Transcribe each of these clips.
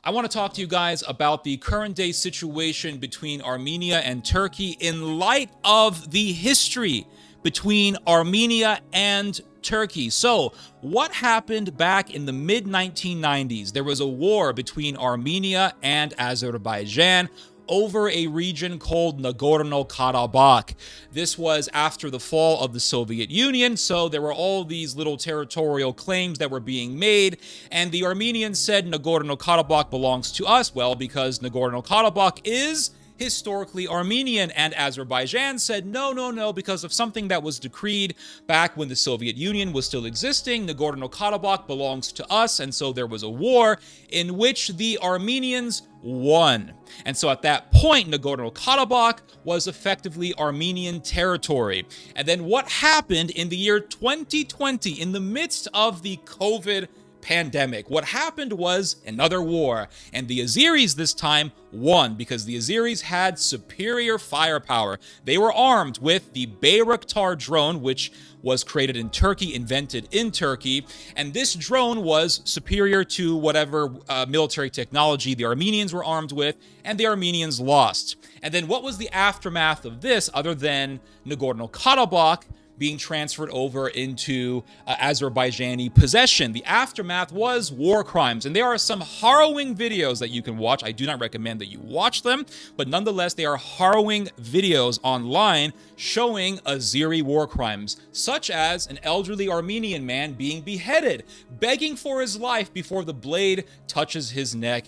I want to talk to you guys about the current day situation between Armenia and Turkey in light of the history between Armenia and Turkey. So, what happened back in the mid-1990s? There was a war between Armenia and Azerbaijan over a region called Nagorno-Karabakh. This was after the fall of the Soviet Union, so there were all these little territorial claims that were being made, and the Armenians said Nagorno-Karabakh belongs to us, well, because Nagorno-Karabakh is historically Armenian, and Azerbaijan said no, because of something that was decreed back when the Soviet Union was still existing. Nagorno-Karabakh belongs to us, and so there was a war in which the Armenians won. And so at that point, Nagorno-Karabakh was effectively Armenian territory. And then what happened in the year 2020, in the midst of the COVID pandemic? What happened was another war, and the Azeris this time won because the Azeris had superior firepower. They were armed with the Bayraktar drone, which was created in Turkey, invented in Turkey, and this drone was superior to whatever military technology the Armenians were armed with, and the Armenians lost. And then what was the aftermath of this other than Nagorno-Karabakh being transferred over into Azerbaijani possession? The aftermath was war crimes, and there are some harrowing videos that you can watch. I do not recommend that you watch them, but nonetheless, they are harrowing videos online showing Azeri war crimes, such as an elderly Armenian man being beheaded, begging for his life before the blade touches his neck,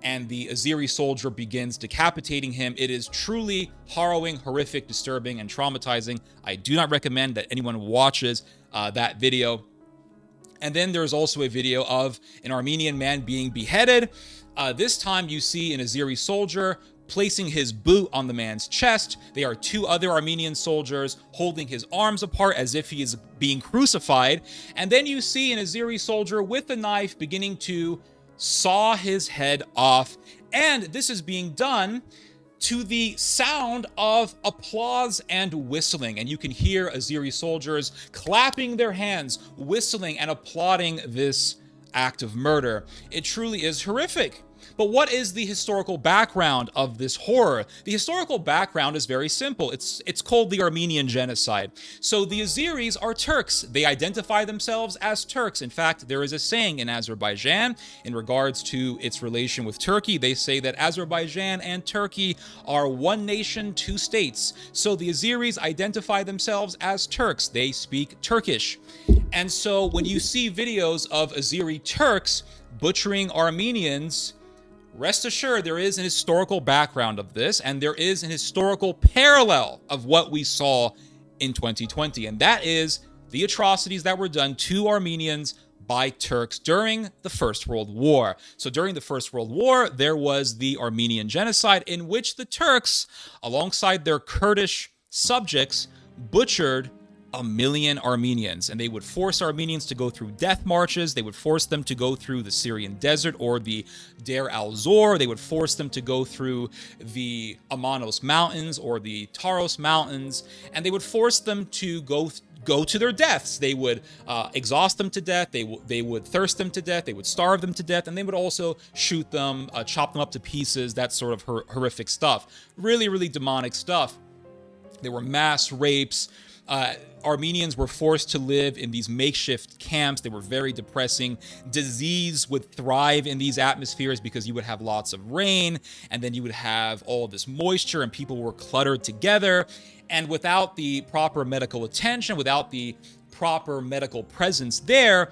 and the Azeri soldier begins decapitating him. It is truly harrowing, horrific, disturbing, and traumatizing. I do not recommend that anyone watches that video. And then there's also a video of an Armenian man being beheaded. This time you see an Azeri soldier placing his boot on the man's chest. There are two other Armenian soldiers holding his arms apart as if he is being crucified. And then you see an Azeri soldier with a knife beginning to saw his head off, and this is being done to the sound of applause and whistling, and you can hear Azeri soldiers clapping their hands, whistling and applauding this act of murder. It truly is horrific. But what is the historical background of this horror? The historical background is very simple. It's called the Armenian Genocide. So the Azeris are Turks. They identify themselves as Turks. In fact, there is a saying in Azerbaijan in regards to its relation with Turkey. They say that Azerbaijan and Turkey are one nation, two states. So the Azeris identify themselves as Turks. They speak Turkish. And so when you see videos of Azeri Turks butchering Armenians, rest assured there is an historical background of this, and there is an historical parallel of what we saw in 2020, and that is the atrocities that were done to Armenians by Turks during the First World War. So during the First World War, there was the Armenian Genocide, in which the Turks, alongside their Kurdish subjects, butchered 1 million Armenians, and they would force Armenians to go through death marches. They would force them to go through the Syrian desert or the Deir al-Zor. They would force them to go through the Amanos Mountains or the Taros Mountains, and they would force them to go to their deaths. They would exhaust them to death. They would thirst them to death. They would starve them to death, and they would also shoot them, chop them up to pieces. That sort of horrific stuff. Really, really demonic stuff. There were mass rapes. Armenians were forced to live in these makeshift camps. They were very depressing. Disease would thrive in these atmospheres because you would have lots of rain, and then you would have all this moisture, and people were cluttered together. And without the proper medical attention, without the proper medical presence there,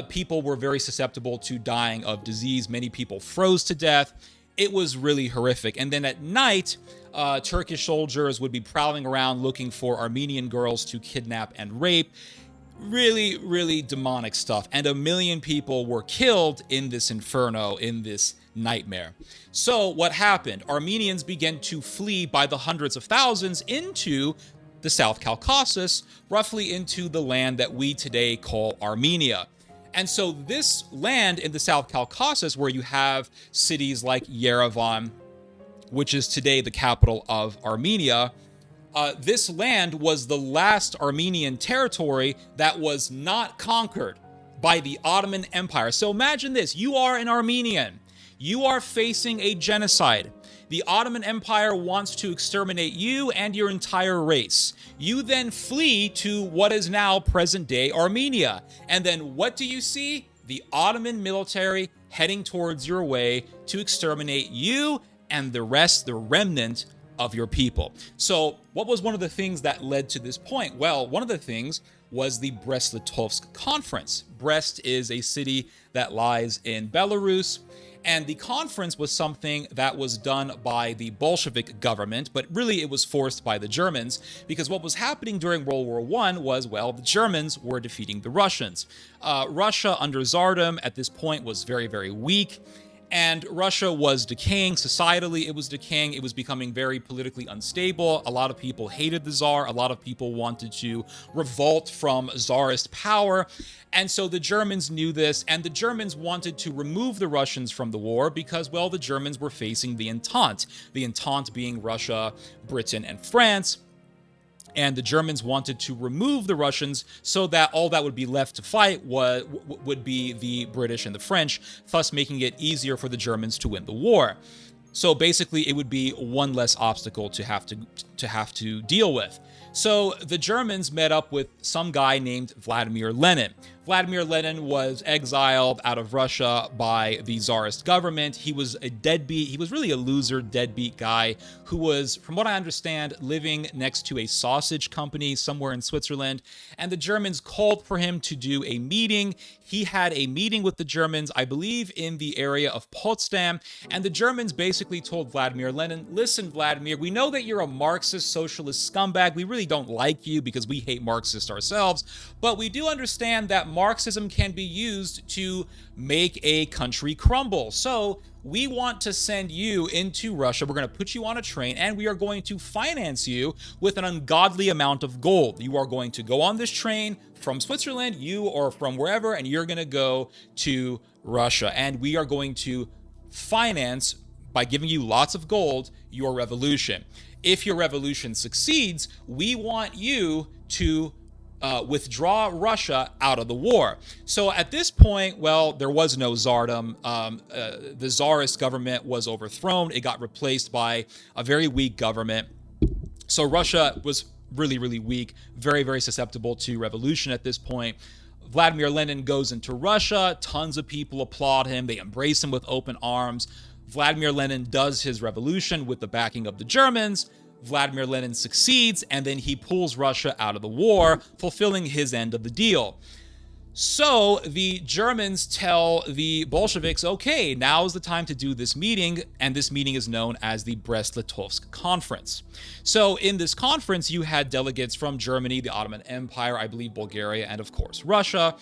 people were very susceptible to dying of disease. Many people froze to death. It was really horrific. And then at night, Turkish soldiers would be prowling around looking for Armenian girls to kidnap and rape. Really, really demonic stuff. And 1 million people were killed in this inferno, in this nightmare. So what happened? Armenians began to flee by the hundreds of thousands into the South Caucasus, roughly into the land that we today call Armenia. And so this land in the South Caucasus, where you have cities like Yerevan, which is today the capital of Armenia, this land was the last Armenian territory that was not conquered by the Ottoman Empire. So imagine this. You are an Armenian. You are facing a genocide. The Ottoman Empire wants to exterminate you and your entire race. You then flee to what is now present-day Armenia. And then what do you see? The Ottoman military heading towards your way to exterminate you and the remnant of your people. So what was one of the things that led to this point? Well, one of the things was the Brest-Litovsk conference. Brest is a city that lies in Belarus. And the conference was something that was done by the Bolshevik government, but really it was forced by the Germans, because what was happening during World War I was, well, the Germans were defeating the Russians. Russia under Tsardom at this point was very, very weak. And Russia was decaying. Societally, it was decaying. It was becoming very politically unstable. A lot of people hated the Tsar. A lot of people wanted to revolt from Tsarist power. And so the Germans knew this, and the Germans wanted to remove the Russians from the war because, well, the Germans were facing the Entente being Russia, Britain, and France. And the Germans wanted to remove the Russians so that all that would be left to fight would be the British and the French, thus making it easier for the Germans to win the war. So basically, it would be one less obstacle to have to deal with. So the Germans met up with some guy named Vladimir Lenin. Vladimir Lenin was exiled out of Russia by the Tsarist government. He was a deadbeat. He was really a loser, deadbeat guy who was, from what I understand, living next to a sausage company somewhere in Switzerland. And the Germans called for him to do a meeting. He had a meeting with the Germans, I believe, in the area of Potsdam. And the Germans basically told Vladimir Lenin, listen, Vladimir, we know that you're a Marxist socialist scumbag. We really don't like you because we hate Marxists ourselves. But we do understand that Marxism can be used to make a country crumble. So we want to send you into Russia. We're going to put you on a train and we are going to finance you with an ungodly amount of gold. You are going to go on this train from Switzerland, you or from wherever, and you're going to go to Russia. And we are going to finance, by giving you lots of gold, your revolution. If your revolution succeeds, we want you to withdraw Russia out of the war. So at this point, well, there was no Tsardom. The Tsarist government was overthrown. It got replaced by a very weak government. So Russia was really, really weak, very, very susceptible to revolution at this point. Vladimir Lenin goes into Russia. Tons of people applaud him. They embrace him with open arms. Vladimir Lenin does his revolution with the backing of the Germans. Vladimir Lenin succeeds, and then he pulls Russia out of the war, fulfilling his end of the deal. So the Germans tell the Bolsheviks, okay, now is the time to do this meeting, and this meeting is known as the Brest-Litovsk Conference. So in this conference, you had delegates from Germany, the Ottoman Empire, I believe Bulgaria, and of course Russia.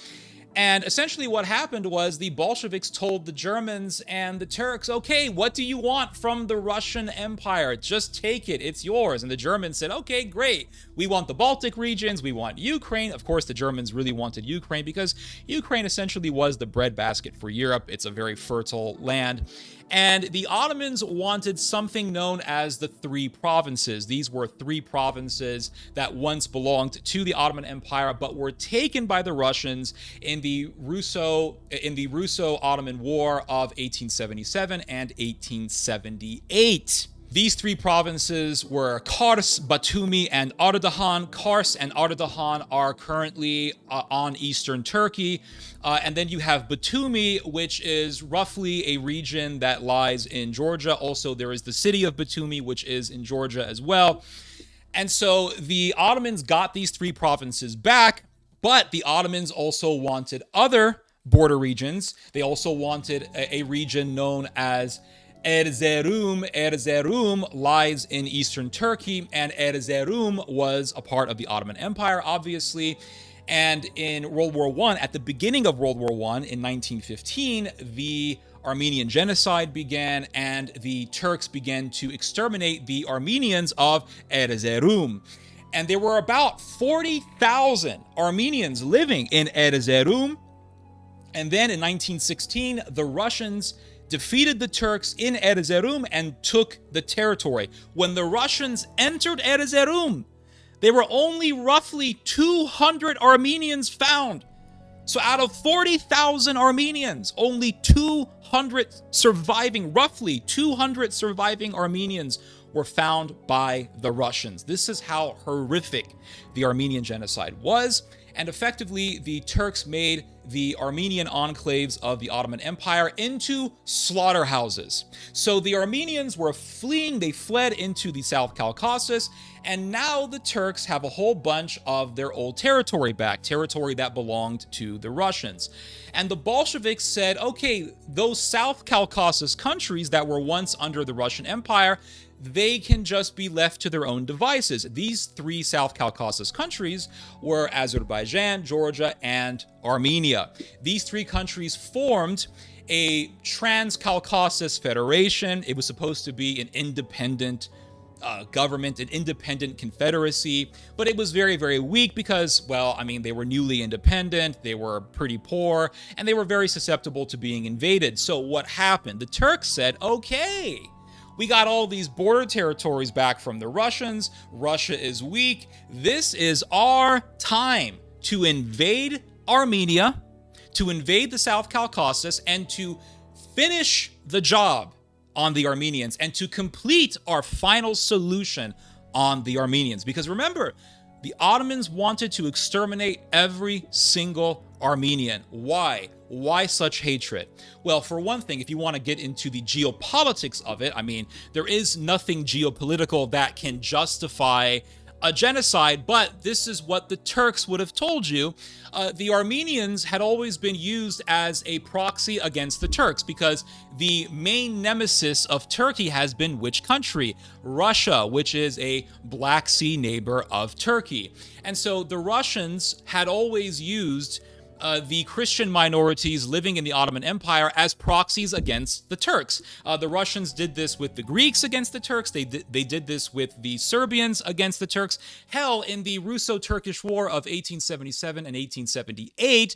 And essentially what happened was the Bolsheviks told the Germans and the Turks, okay, what do you want from the Russian Empire? Just take it, it's yours. And the Germans said, okay, great. We want the Baltic regions, we want Ukraine. Of course, the Germans really wanted Ukraine because Ukraine essentially was the breadbasket for Europe. It's a very fertile land. And the Ottomans wanted something known as the Three Provinces. These were three provinces that once belonged to the Ottoman Empire, but were taken by the Russians in the Russo-Ottoman War of 1877 and 1878. These three provinces were Kars, Batumi, and Ardahan. Kars and Ardahan are currently on eastern Turkey. And then you have Batumi, which is roughly a region that lies in Georgia. Also, there is the city of Batumi, which is in Georgia as well. And so the Ottomans got these three provinces back, but the Ottomans also wanted other border regions. They also wanted a region known as Erzurum. Erzurum lies in eastern Turkey, and Erzurum was a part of the Ottoman Empire, obviously. And in World War I, at the beginning of World War I, in 1915, the Armenian genocide began, and the Turks began to exterminate the Armenians of Erzurum. And there were about 40,000 Armenians living in Erzurum. And then in 1916, the Russians defeated the Turks in Erzurum and took the territory. When the Russians entered Erzurum, there were only roughly 200 Armenians found. So out of 40,000 Armenians, only 200 surviving, roughly 200 surviving Armenians were found by the Russians. This is how horrific the Armenian genocide was. And effectively, the Turks made the Armenian enclaves of the Ottoman Empire into slaughterhouses. So the Armenians were fleeing, they fled into the South Caucasus, and now the Turks have a whole bunch of their old territory back, territory that belonged to the Russians. And the Bolsheviks said, okay, those South Caucasus countries that were once under the Russian Empire, they can just be left to their own devices. These three South Caucasus countries were Azerbaijan, Georgia, and Armenia. These three countries formed a Trans-Caucasus Federation. It was supposed to be an independent government, an independent confederacy, but it was very, very weak because, well, I mean, they were newly independent, they were pretty poor, and they were very susceptible to being invaded. So what happened? The Turks said, okay, we got all these border territories back from the Russians. Russia is weak. This is our time to invade Armenia, to invade the South Caucasus, and to finish the job on the Armenians and to complete our final solution on the Armenians. Because remember, the Ottomans wanted to exterminate every single Armenian. Why? Why such hatred? Well, for one thing, if you want to get into the geopolitics of it, I mean, there is nothing geopolitical that can justify a genocide, but this is what the Turks would have told you. The Armenians had always been used as a proxy against the Turks because the main nemesis of Turkey has been which country? Russia, which is a Black Sea neighbor of Turkey. And so the Russians had always used the Christian minorities living in the Ottoman Empire as proxies against the Turks. The Russians did this with the Greeks against the Turks. They did this with the Serbians against the Turks. Hell, in the Russo-Turkish War of 1877 and 1878,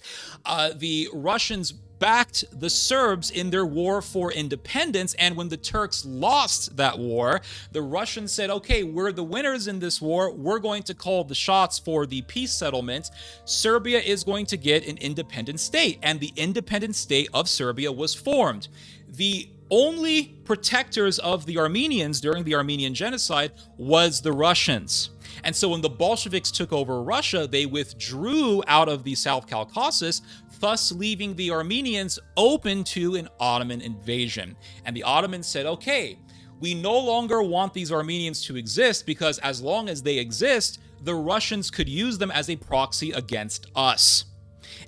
the Russians backed the Serbs in their war for independence, and when the Turks lost that war, the Russians said, okay, we're the winners in this war, we're going to call the shots for the peace settlement. Serbia is going to get an independent state, and the independent state of Serbia was formed. The only protectors of the Armenians during the Armenian genocide was the Russians. And so when the Bolsheviks took over Russia, they withdrew out of the South Caucasus, thus leaving the Armenians open to an Ottoman invasion. And the Ottomans said, okay, we no longer want these Armenians to exist because as long as they exist, the Russians could use them as a proxy against us.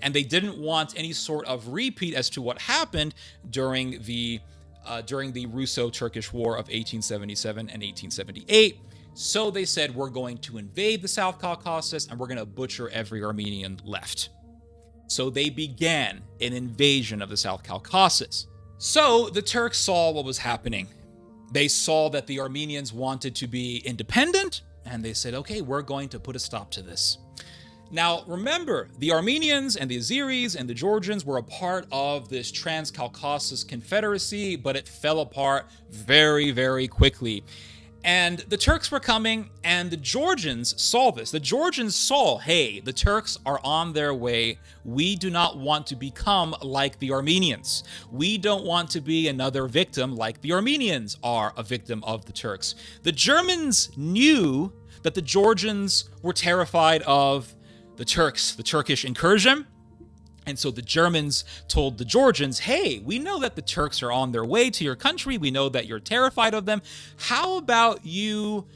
And they didn't want any sort of repeat as to what happened during the Russo-Turkish War of 1877 and 1878. So they said, we're going to invade the South Caucasus and we're going to butcher every Armenian left. So they began an invasion of the South Caucasus. So the Turks saw what was happening. They saw that the Armenians wanted to be independent, and they said, okay, we're going to put a stop to this. Now, remember, the Armenians and the Azeris and the Georgians were a part of this Trans-Caucasus Confederacy, but it fell apart very, very quickly. And the Turks were coming, and the Georgians saw this. The Georgians saw, hey, the Turks are on their way. We do not want to become like the Armenians. We don't want to be another victim like the Armenians are a victim of the Turks. The Germans knew that the Georgians were terrified of the Turks, the Turkish incursion. And so the Germans told the Georgians, hey, we know that the Turks are on their way to your country. We know that you're terrified of them. How about you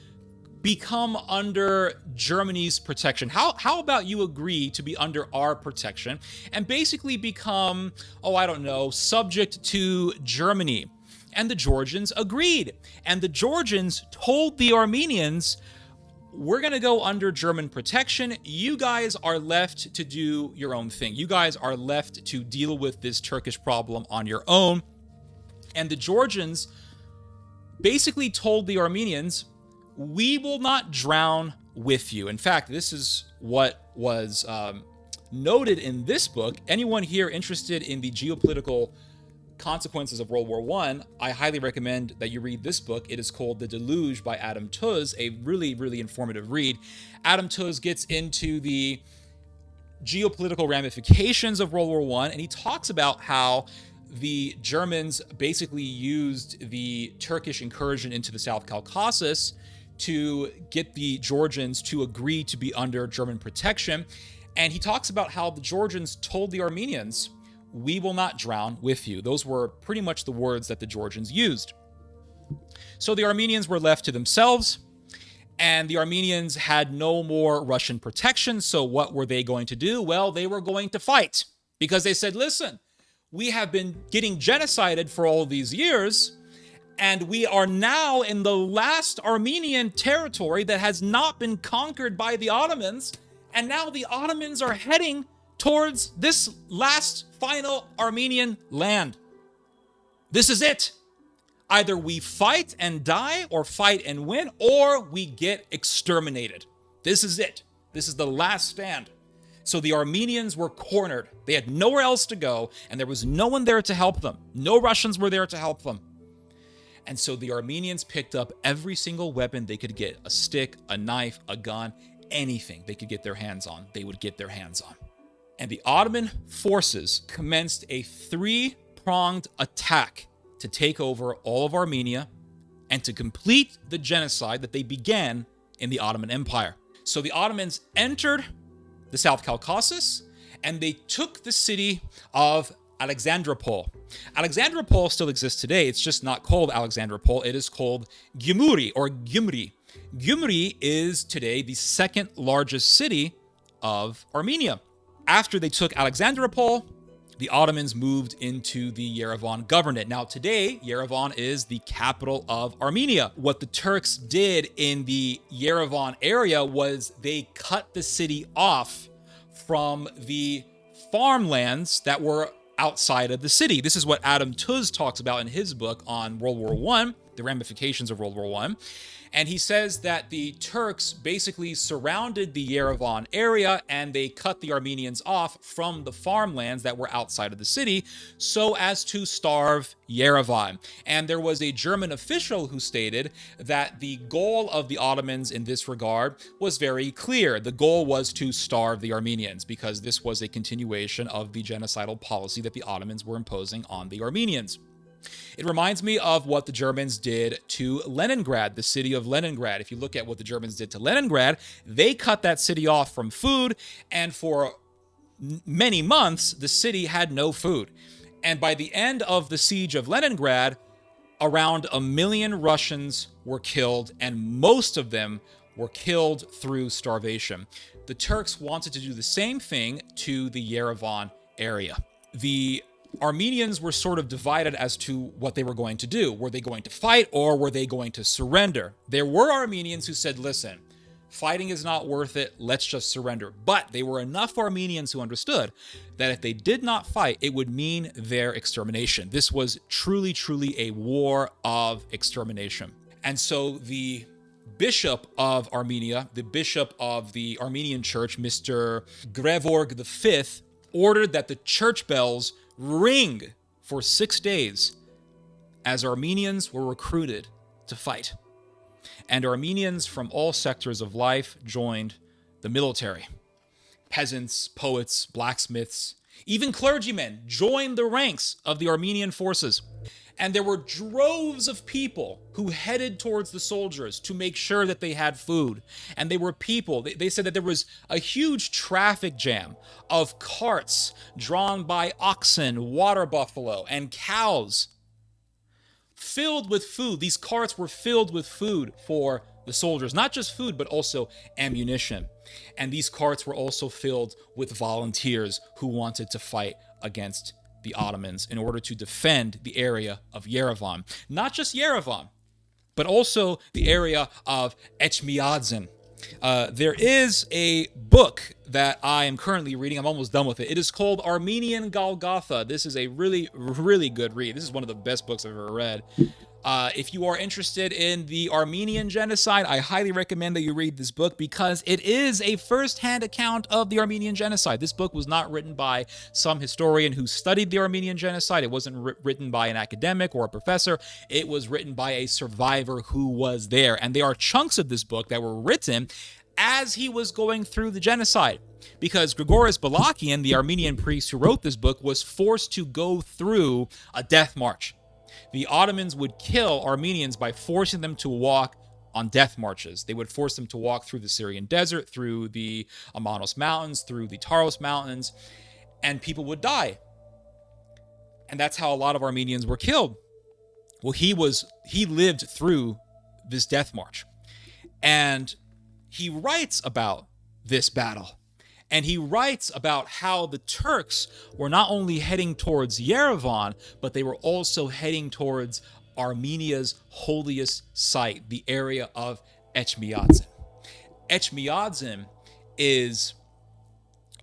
become under Germany's protection? How about you agree to be under our protection and basically become, subject to Germany? And the Georgians agreed. And the Georgians told the Armenians, we're going to go under German protection. You guys are left to do your own thing. You guys are left to deal with this Turkish problem on your own. And the Georgians basically told the Armenians, we will not drown with you. In fact, this is what was noted in this book. Anyone here interested in the geopolitical consequences of World War I highly recommend that you read this book. It is called The Deluge by Adam Tooze, a really, really informative read. Adam Tooze gets into the geopolitical ramifications of World War I, and he talks about how the Germans basically used the Turkish incursion into the South Caucasus to get the Georgians to agree to be under German protection. And he talks about how the Georgians told the Armenians, "We will not drown with you." Those were pretty much the words that the Georgians used. So the Armenians were left to themselves, and the Armenians had no more Russian protection. So what were they going to do? Well, they were going to fight, because they said, listen, we have been getting genocided for all these years, and we are now in the last Armenian territory that has not been conquered by the Ottomans, and now the Ottomans are heading towards this last final Armenian land. This is it. Either we fight and die, or fight and win, or we get exterminated. This is it. This is the last stand. So the Armenians were cornered. They had nowhere else to go, and there was no one there to help them. No Russians were there to help them. And so the Armenians picked up every single weapon they could get. A stick, a knife, a gun, anything they could get their hands on, they would get their hands on. And the Ottoman forces commenced a three-pronged attack to take over all of Armenia and to complete the genocide that they began in the Ottoman Empire. So the Ottomans entered the South Caucasus, and they took the city of Alexandropol. Alexandropol still exists today. It's just not called Alexandropol. It is called Gyumri or Gyumri. Gyumri is today the second largest city of Armenia. After they took Alexandropol, the Ottomans moved into the Yerevan governorate. Now today, Yerevan is the capital of Armenia. What the Turks did in the Yerevan area was they cut the city off from the farmlands that were outside of the city. This is what Adam Tooze talks about in his book on World War I, the ramifications of World War I. And he says that the Turks basically surrounded the Yerevan area, and they cut the Armenians off from the farmlands that were outside of the city so as to starve Yerevan. And there was a German official who stated that the goal of the Ottomans in this regard was very clear. The goal was to starve the Armenians, because this was a continuation of the genocidal policy that the Ottomans were imposing on the Armenians. It reminds me of what the Germans did to Leningrad, the city of Leningrad. If you look at what the Germans did to Leningrad, they cut that city off from food, and for many months, the city had no food. And by the end of the siege of Leningrad, around 1 million Russians were killed, and most of them were killed through starvation. The Turks wanted to do the same thing to the Yerevan area. The Armenians were sort of divided as to what they were going to do. Were they going to fight, or were they going to surrender? There were Armenians who said, listen, fighting is not worth it, let's just surrender. But there were enough Armenians who understood that if they did not fight, it would mean their extermination. This was truly, truly a war of extermination. And so the bishop of Armenia, the bishop of the Armenian church, Mr. Grevorg V, ordered that the church bells ring for 6 days as Armenians were recruited to fight. And Armenians from all sectors of life joined the military. Peasants, poets, blacksmiths, even clergymen joined the ranks of the Armenian forces. And there were droves of people who headed towards the soldiers to make sure that they had food. And they were people, they said that there was a huge traffic jam of carts drawn by oxen, water buffalo, and cows filled with food. These carts were filled with food for the soldiers, not just food, but also ammunition. And these carts were also filled with volunteers who wanted to fight against the Ottomans in order to defend the area of Yerevan. Not just Yerevan, but also the area of Etchmiadzin. There is a book that I am currently reading. I'm almost done with it. It is called Armenian Golgotha. This is a really, really good read. This is one of the best books I've ever read. If you are interested in the Armenian genocide, I highly recommend that you read this book, because it is a first-hand account of the Armenian genocide. This book was not written by some historian who studied the Armenian genocide. It wasn't written by an academic or a professor. It was written by a survivor who was there. And there are chunks of this book that were written as he was going through the genocide. because Grigoris Balakian, the Armenian priest who wrote this book, was forced to go through a death march. The Ottomans would kill Armenians by forcing them to walk on death marches. They would force them to walk through the Syrian desert, through the Amanos Mountains, through the Taros Mountains, and people would die. And that's how a lot of Armenians were killed. Well, he lived through this death march. And he writes about this battle. And he writes about how the Turks were not only heading towards Yerevan, but they were also heading towards Armenia's holiest site, the area of Etchmiadzin. Etchmiadzin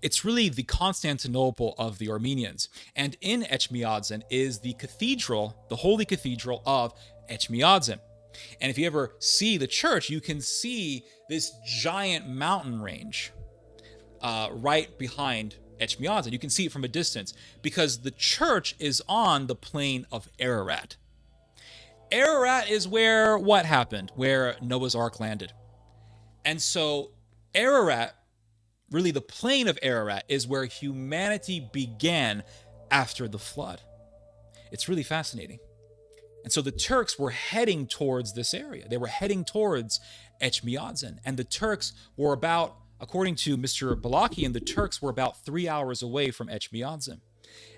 it's really the Constantinople of the Armenians. And in Etchmiadzin is the cathedral, the holy cathedral of Etchmiadzin. And if you ever see the church, you can see this giant mountain range right behind Etchmiadzin. You can see it from a distance because the church is on the plain of Ararat. Ararat is where what happened? Where Noah's Ark landed. And so Ararat, really the plain of Ararat, is where humanity began after the flood. It's really fascinating. And so the Turks were heading towards this area. They were heading towards Etchmiadzin. And the Turks were about, according to Mr. Balakian, the Turks were about 3 hours away from Etchmiadzin.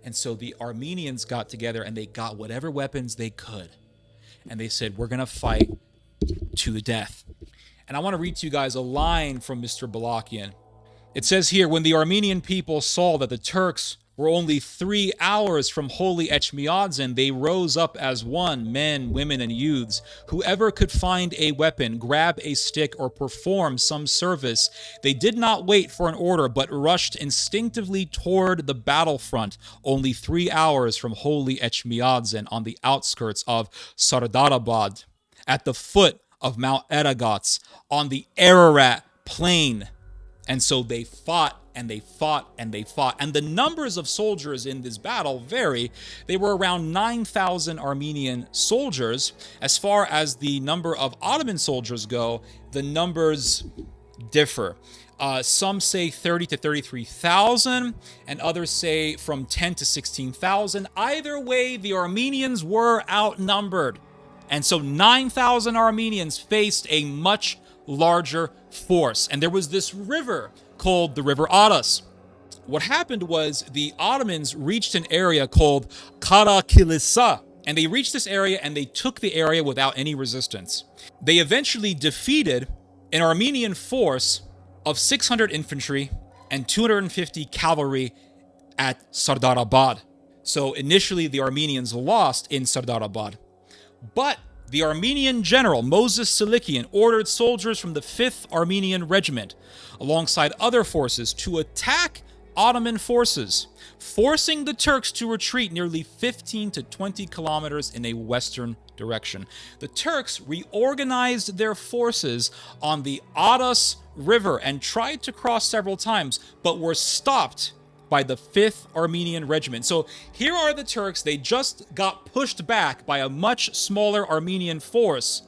And so the Armenians got together and they got whatever weapons they could. And they said, we're going to fight to the death. And I want to read to you guys a line from Mr. Balakian. It says here, when the Armenian people saw that the Turks were only 3 hours from holy Etchmiadzin, they rose up as one, men, women, and youths. Whoever could find a weapon, grab a stick, or perform some service, they did not wait for an order, but rushed instinctively toward the battlefront, only 3 hours from holy Etchmiadzin, on the outskirts of Sardarabad, at the foot of Mount Aragat, on the Ararat plain. And so they fought and they fought and they fought. And the numbers of soldiers in this battle vary. They were around 9,000 Armenian soldiers. As far as the number of Ottoman soldiers go, the numbers differ. Some say 30 to 33,000, and others say from 10 to 16,000. Either way, the Armenians were outnumbered. And so 9,000 Armenians faced a much larger force. And there was this river called the River Aras. What happened was the Ottomans reached an area called Karakilisa. And they reached this area and they took the area without any resistance. They eventually defeated an Armenian force of 600 infantry and 250 cavalry at Sardarabad. So initially the Armenians lost in Sardarabad. But the Armenian general, Moses Silikian, ordered soldiers from the 5th Armenian Regiment, alongside other forces, to attack Ottoman forces, forcing the Turks to retreat nearly 15 to 20 kilometers in a western direction. The Turks reorganized their forces on the Aras River and tried to cross several times, but were stopped by the 5th Armenian Regiment. So here are the Turks. They just got pushed back by a much smaller Armenian force,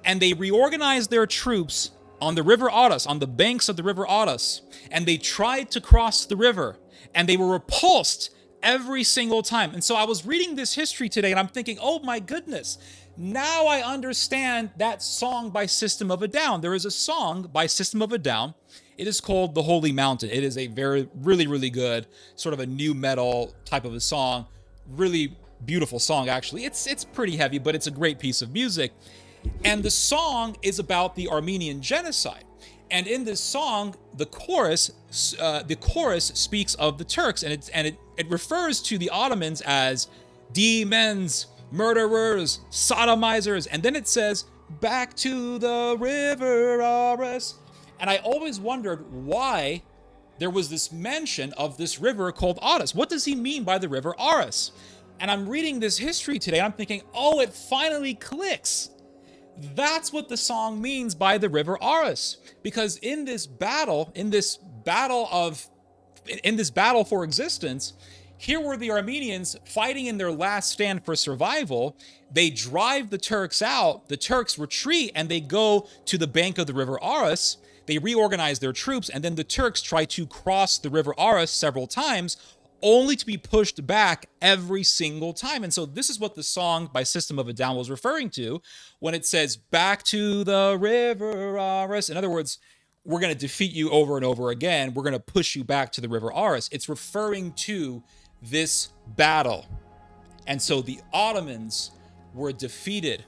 and they reorganized their troops on the River Aras, on the banks of the River Aras, and they tried to cross the river, and they were repulsed every single time. And so I was reading this history today, and I'm thinking, oh my goodness, now I understand that song by System of a Down. There is a song by System of a Down. It is called The Holy Mountain. It is a really good, sort of a new metal type of a song. Really beautiful song, actually. It's pretty heavy, but it's a great piece of music. And the song is about the Armenian genocide. And in this song, the chorus speaks of the Turks, and it refers to the Ottomans as demons, murderers, sodomizers, and then it says, back to the River Aras. And I always wondered why there was this mention of this river called Aras. What does he mean by the River Aras? And I'm reading this history today, and I'm thinking, oh, it finally clicks. That's what the song means by the River Aras. Because in this battle for existence, here were the Armenians fighting in their last stand for survival. They drive the Turks out, the Turks retreat, and they go to the bank of the River Aras. They reorganized their troops, and then the Turks tried to cross the river Aras several times, only to be pushed back every single time. And so this is what the song by System of a Down was referring to when it says, back to the river Aras. In other words, we're going to defeat you over and over again. We're going to push you back to the river Aras. It's referring to this battle. And so the Ottomans were defeated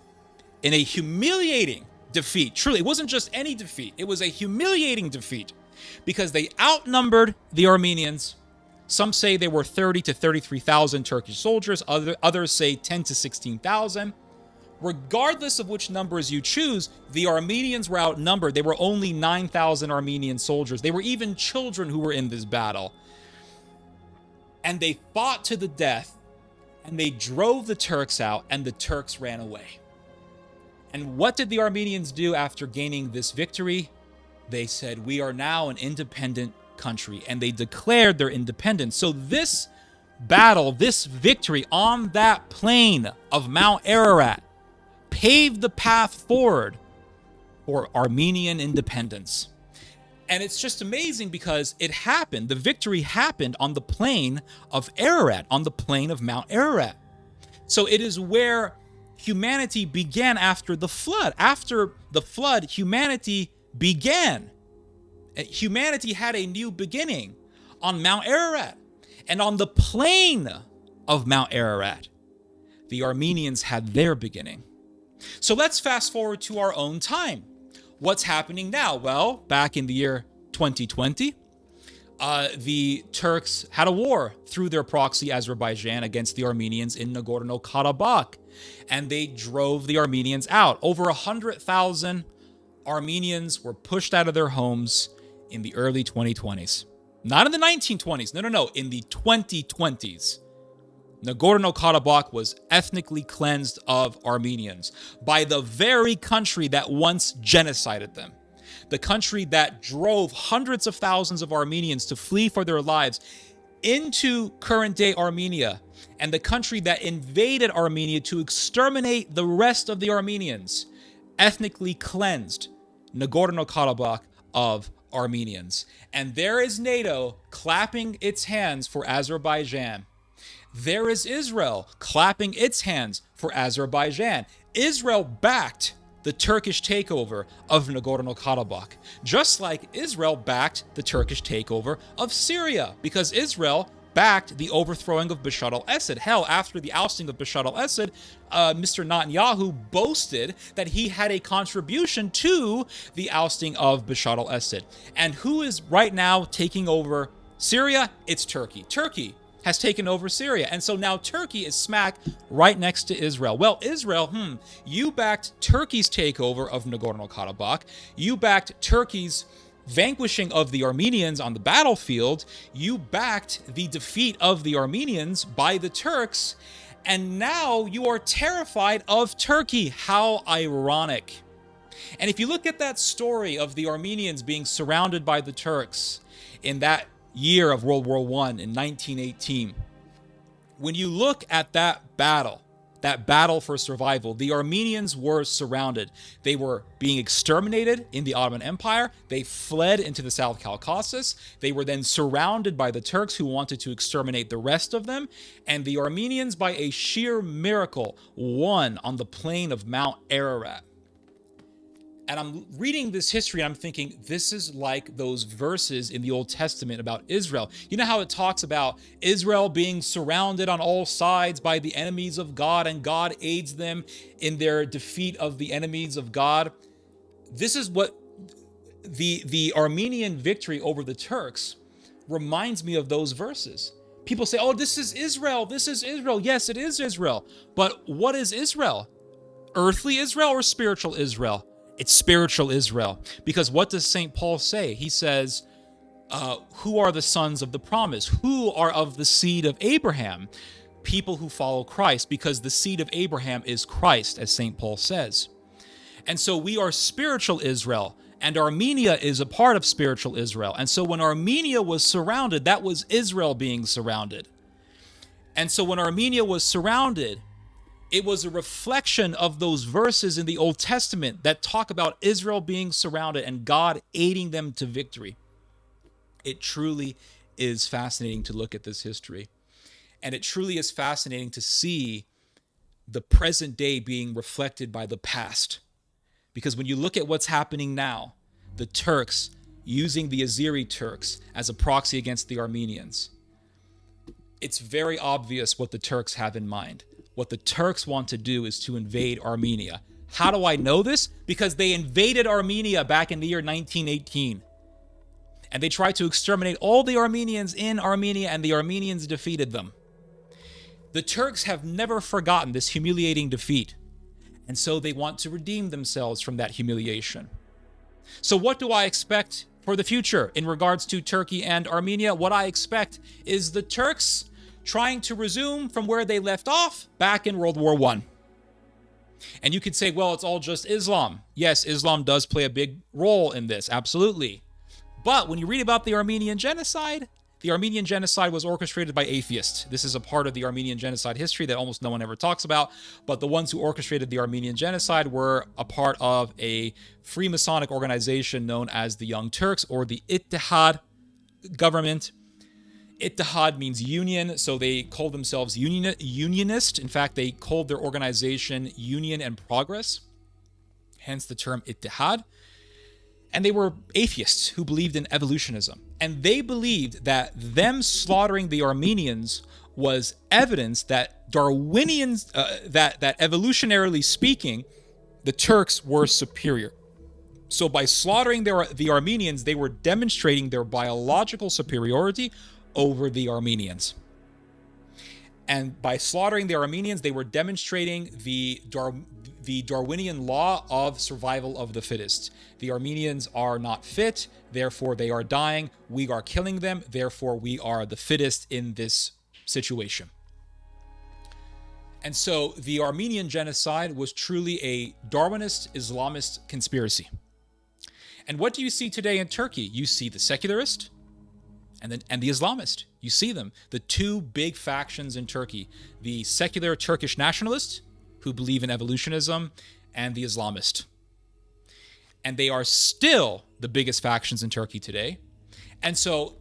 in a humiliating defeat. Truly, it wasn't just any defeat. It was a humiliating defeat because they outnumbered the Armenians. Some say they were 30 to 33,000 Turkish soldiers. Others say 10 to 16,000. Regardless of which numbers you choose, the Armenians were outnumbered. They were only 9,000 Armenian soldiers. They were even children who were in this battle. And they fought to the death, and they drove the Turks out, and the Turks ran away. And what did the Armenians do after gaining this victory? They said, we are now an independent country, and they declared their independence. So this battle, this victory on that plain of Mount Ararat paved the path forward for Armenian independence. And it's just amazing because it happened, the victory happened on the plain of Ararat, on the plain of Mount Ararat. So it is where humanity began after the flood. After the flood, humanity began. Humanity had a new beginning on Mount Ararat. And on the plain of Mount Ararat, the Armenians had their beginning. So let's fast forward to our own time. What's happening now? Well, back in the year 2020, the Turks had a war through their proxy Azerbaijan against the Armenians in Nagorno-Karabakh, and they drove the Armenians out. Over 100,000 Armenians were pushed out of their homes in the early 2020s. Not in the 1920s. No. In the 2020s. Nagorno-Karabakh was ethnically cleansed of Armenians by the very country that once genocided them. The country that drove hundreds of thousands of Armenians to flee for their lives into current-day Armenia, and the country that invaded Armenia to exterminate the rest of the Armenians, ethnically cleansed Nagorno-Karabakh of Armenians. And there is NATO clapping its hands for Azerbaijan. There is Israel clapping its hands for Azerbaijan. Israel backed the Turkish takeover of Nagorno-Karabakh, just like Israel backed the Turkish takeover of Syria, because Israel backed the overthrowing of Bashar al-Assad. Hell, after the ousting of Bashar al-Assad, Mr. Netanyahu boasted that he had a contribution to the ousting of Bashar al-Assad. And who is right now taking over Syria? It's Turkey. Turkey has taken over Syria. And so now Turkey is smack right next to Israel. Well, Israel, you backed Turkey's takeover of Nagorno-Karabakh. You backed Turkey's vanquishing of the Armenians on the battlefield. You backed the defeat of the Armenians by the Turks. And now you are terrified of Turkey. How ironic. And if you look at that story of the Armenians being surrounded by the Turks in that year of World War I in 1918, when you look at that battle for survival, the Armenians were surrounded. They were being exterminated in the Ottoman Empire. They fled into the South Caucasus. They were then surrounded by the Turks, who wanted to exterminate the rest of them. And the Armenians, by a sheer miracle, won on the plain of Mount Ararat. And I'm reading this history, and I'm thinking, this is like those verses in the Old Testament about Israel. You know how it talks about Israel being surrounded on all sides by the enemies of God, and God aids them in their defeat of the enemies of God? This is what the Armenian victory over the Turks reminds me of those verses. People say, oh, this is Israel. This is Israel. Yes, it is Israel. But what is Israel? Earthly Israel or spiritual Israel? It's spiritual Israel. Because what does St. Paul say? He says, who are the sons of the promise? Who are of the seed of Abraham? People who follow Christ, because the seed of Abraham is Christ, as St. Paul says. And so we are spiritual Israel, and Armenia is a part of spiritual Israel. And so when Armenia was surrounded, that was Israel being surrounded. And so when Armenia was surrounded, It was a reflection of those verses in the Old Testament that talk about Israel being surrounded and God aiding them to victory. It truly is fascinating to look at this history. And it truly is fascinating to see the present day being reflected by the past. Because when you look at what's happening now, the Turks using the Azeri Turks as a proxy against the Armenians, it's very obvious what the Turks have in mind. What the Turks want to do is to invade Armenia. How do I know this? Because they invaded Armenia back in the year 1918. And they tried to exterminate all the Armenians in Armenia, and the Armenians defeated them. The Turks have never forgotten this humiliating defeat, and so they want to redeem themselves from that humiliation. So what do I expect for the future in regards to Turkey and Armenia? What I expect is the Turks trying to resume from where they left off back in World War I. And you could say, well, it's all just Islam. Yes, Islam does play a big role in this, absolutely. But when you read about the Armenian genocide was orchestrated by atheists. This is a part of the Armenian genocide history that almost no one ever talks about. But the ones who orchestrated the Armenian genocide were a part of a Freemasonic organization known as the Young Turks, or the Ittihad government. Ittihad means union, so they called themselves unionist. In fact, they called their organization Union and Progress, hence the term Ittihad. And they were atheists who believed in evolutionism. And they believed that them slaughtering the Armenians was evidence that Darwinians, that evolutionarily speaking, the Turks were superior. So by slaughtering the Armenians, they were demonstrating their biological superiority over the Armenians. And by slaughtering the Armenians, they were demonstrating the Darwinian law of survival of the fittest. The Armenians are not fit, therefore they are dying. We are killing them, therefore we are the fittest in this situation. And so the Armenian genocide was truly a Darwinist Islamist conspiracy. And what do you see today in Turkey? You see the secularist and the Islamist. You see them, the two big factions in Turkey, the secular Turkish nationalists who believe in evolutionism, and the Islamist. And they are still the biggest factions in Turkey today. And so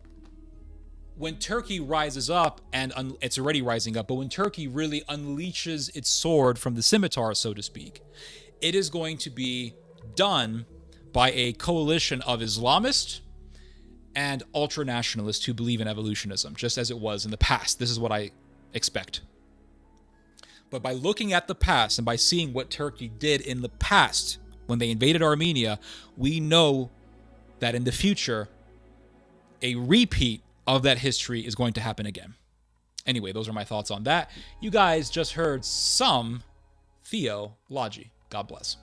when Turkey rises up, and it's already rising up, but when Turkey really unleashes its sword from the scimitar, so to speak, it is going to be done by a coalition of Islamists and ultra-nationalists who believe in evolutionism, just as it was in the past. This is what I expect. But by looking at the past and by seeing what Turkey did in the past when they invaded Armenia, we know that in the future, a repeat of that history is going to happen again. Anyway, those are my thoughts on that. You guys just heard some theology. God bless.